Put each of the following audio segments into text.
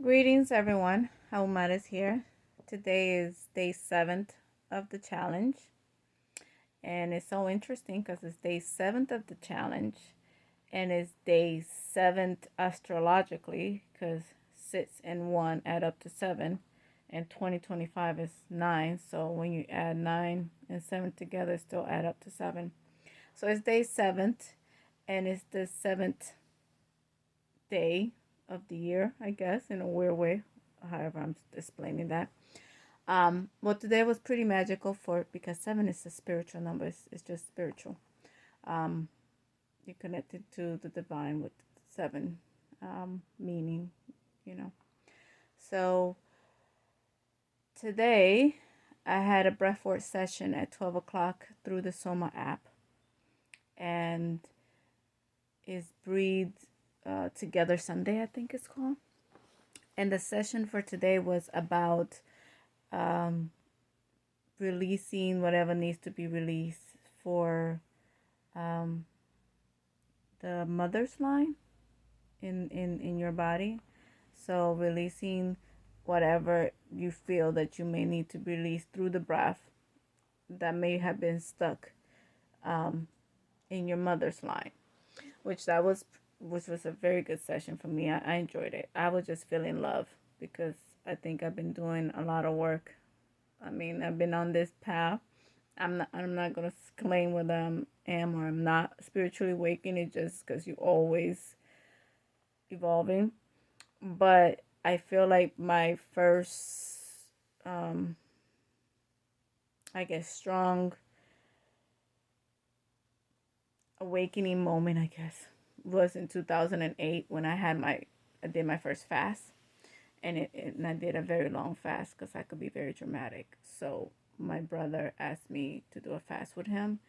Greetings, everyone. Aum-mara is here. Today is day 7th of the challenge, and it's so interesting because it's day 7th of the challenge, and it's day 7th astrologically because 6 and 1 add up to 7, and 2025 is 9. So when you add 9 and 7 together, it still add up to 7. So it's day 7th, and it's the 7th day of the year, I guess, in a weird way. However, I'm explaining that. Well, today was pretty magical for because 7 is a spiritual number. It's just spiritual. Um, you're connected to the divine with 7 meaning, you know. So today I had a breathwork session at 12 o'clock through the Soma app, and is Breathe Together Sunday, I think it's called. And the session for today was about um, releasing whatever needs to be released for um, the mother's line in your body. So releasing whatever you feel that you may need to release through the breath that may have been stuck um, in your mother's line, which was a very good session for me. I enjoyed it. I was just feeling love because I think I've been doing a lot of work. I mean, I've been on this path. I'm not gonna claim whether I am or I'm not spiritually awakened. It's just because you're always evolving. But I feel like my first, um, I guess, strong awakening moment, I guess, was in 2008 when I did my first fast, and I did a very long fast because I could be very dramatic. So my brother asked me to do a fast with him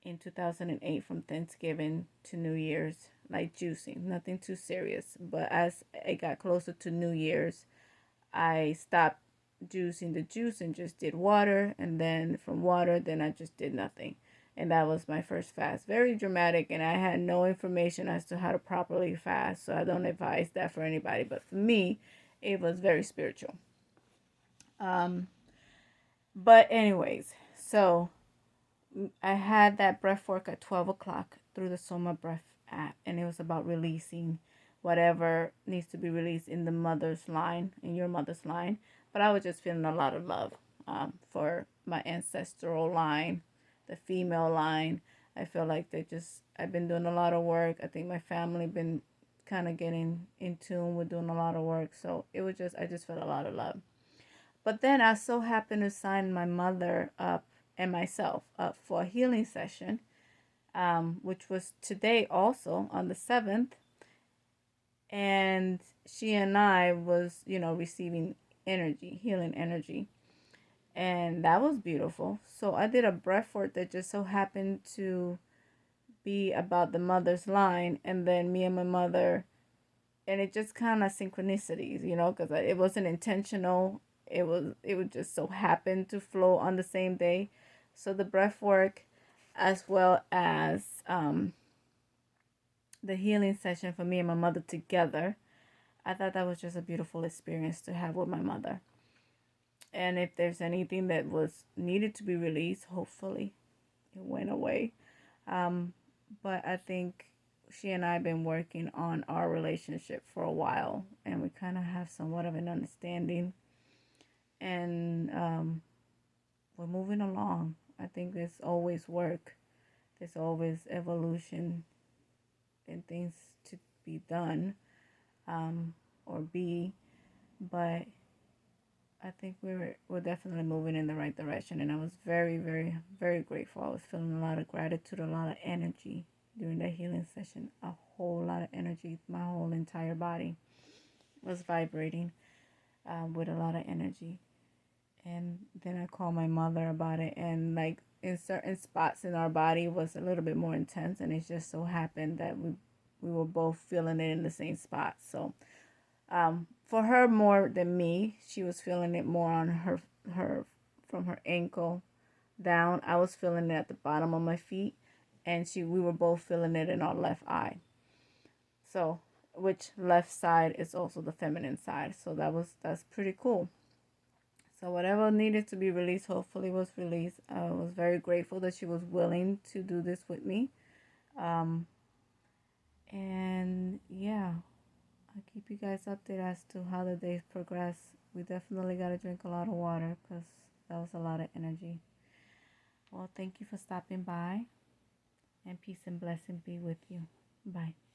in 2008 from Thanksgiving to New Year's, like juicing, nothing too serious. But as it got closer to New Year's, I stopped juicing the juice and just did water. And then from water, then I just did nothing. And that was my first fast. Very dramatic. And I had no information as to how to properly fast. So I don't advise that for anybody. But for me, it was very spiritual. Um, but, anyways, so I had that breath work at 12 o'clock through the Soma Breath app, and it was about releasing whatever needs to be released in the mother's line, in your mother's line. But I was just feeling a lot of love for my ancestral line, the female line. I feel like I've been doing a lot of work. I think my family been kind of getting in tune with doing a lot of work. So I just felt a lot of love. But then I so happened to sign my mother up and myself up for a healing session, which was today also on the 7th. And she and I was, receiving energy, healing energy. And that was beautiful. So I did a breath work that just so happened to be about the mother's line. And then me and my mother, and it just kind of synchronicities, because it wasn't intentional. It would just so happen to flow on the same day. So the breath work, as well as the healing session for me and my mother together, I thought that was just a beautiful experience to have with my mother. And if there's anything that was needed to be released, hopefully it went away. Um, but I think she and I have been working on our relationship for a while, and we kind of have somewhat of an understanding. And we're moving along. I think there's always work, there's always evolution and things to be done or be, but I think we're definitely moving in the right direction, and I was very, very, very grateful. I was feeling a lot of gratitude, a lot of energy during the healing session, a whole lot of energy. My whole entire body was vibrating with a lot of energy. And then I called my mother about it, and like in certain spots in our body was a little bit more intense, and it just so happened that we were both feeling it in the same spot. So for her more than me, she was feeling it more on her from her ankle down. I was feeling it at the bottom of my feet, and we were both feeling it in our left eye. So which left side is also the feminine side. So that's pretty cool. So whatever needed to be released, hopefully was released. I was very grateful that she was willing to do this with me. Um, and yeah, I'll keep you guys updated as to how the days progress. We definitely got to drink a lot of water because that was a lot of energy. Well, thank you for stopping by, and peace and blessing be with you. Bye.